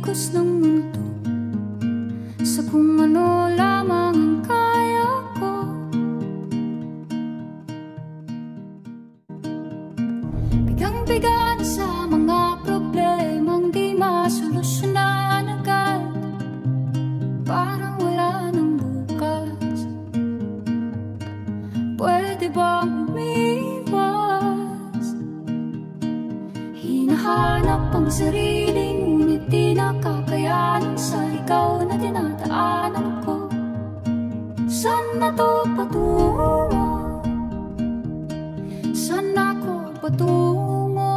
agos ng mundo, sa kung ano lamang ang kaya ko. Bigang-biga na sa mga problemang di masolusyonan agad, parang wala nang bukas. Pwede bang umiwas? Hinahanap ang sarili, ngunit di nakakayanan sa ikaw na dinadaanan ko. Saan na to patungo? Saan ako patungo?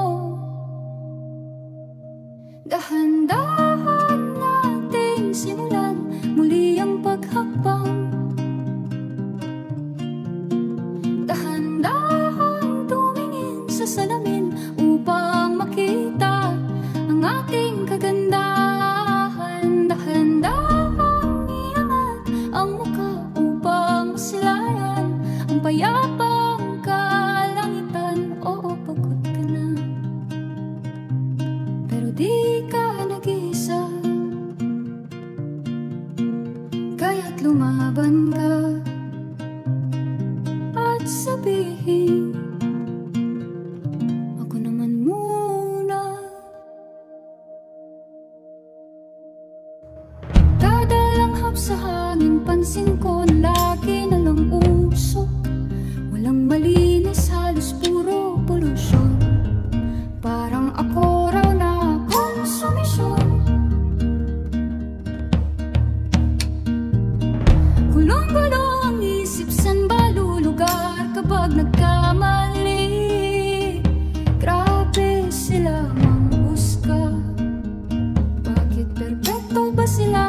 Dahan-dahan nating simulan muli ang paghakbang. Dahan-dahan tumingin sa salamin upang makita ang ating kagandahan. Dahan-dahan iangat ang mukha upang masilayan ang payapang kalangitan. Oo, pagod ka na, pero di ka nag-iisa, kaya't lumaban ka at sabihin, ako naman muna. Kada langhap sa hangin, pansin ko na lagi na lang usok. Walang malinis, halos puro polusyon. Parang ako raw na konsumisyon. Gulong-gulo ang isip, san ba lulugar kapag nagkamali? Grabe sila manghusga, bakit perpekto ba sila?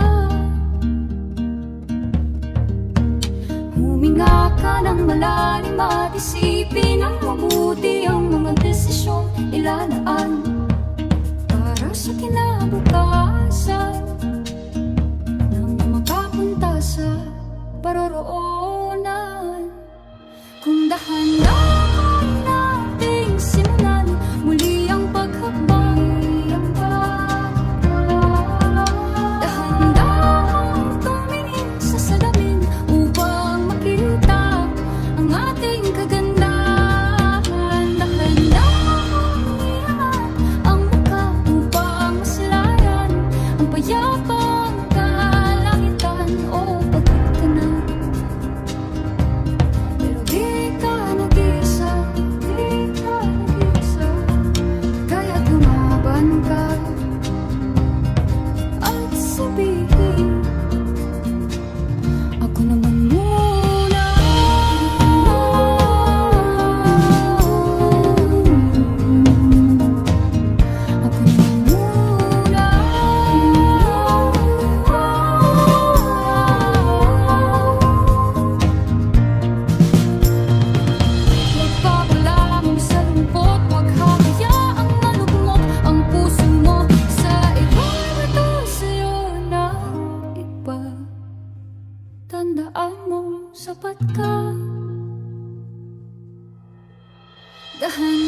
Huminga ka ng malalim at isipin ng mabuti ang mga desisyong ilalaan para sa kinabukasan, nang makapunta sa paroroonan. Kung dahan-dahan nating simulan muli ang paghakbang, dahan-dahan tumingin sa salamin upang makita ang ating kagandahan. Dahan-dahan iangat ang mukha upang masilayan ang payapang kalangitan. Oo, pagod ka na, pero di ka nag-iisa, kaya't lumaban ka at sabihin, ako naman muna. Ako naman muna. Magpapala mo sa lungkot, huwag hahayaang malugmok ang puso mo sa iba'y bato sa'yo ng iba. Tandaan mo, sapat ka. Dahan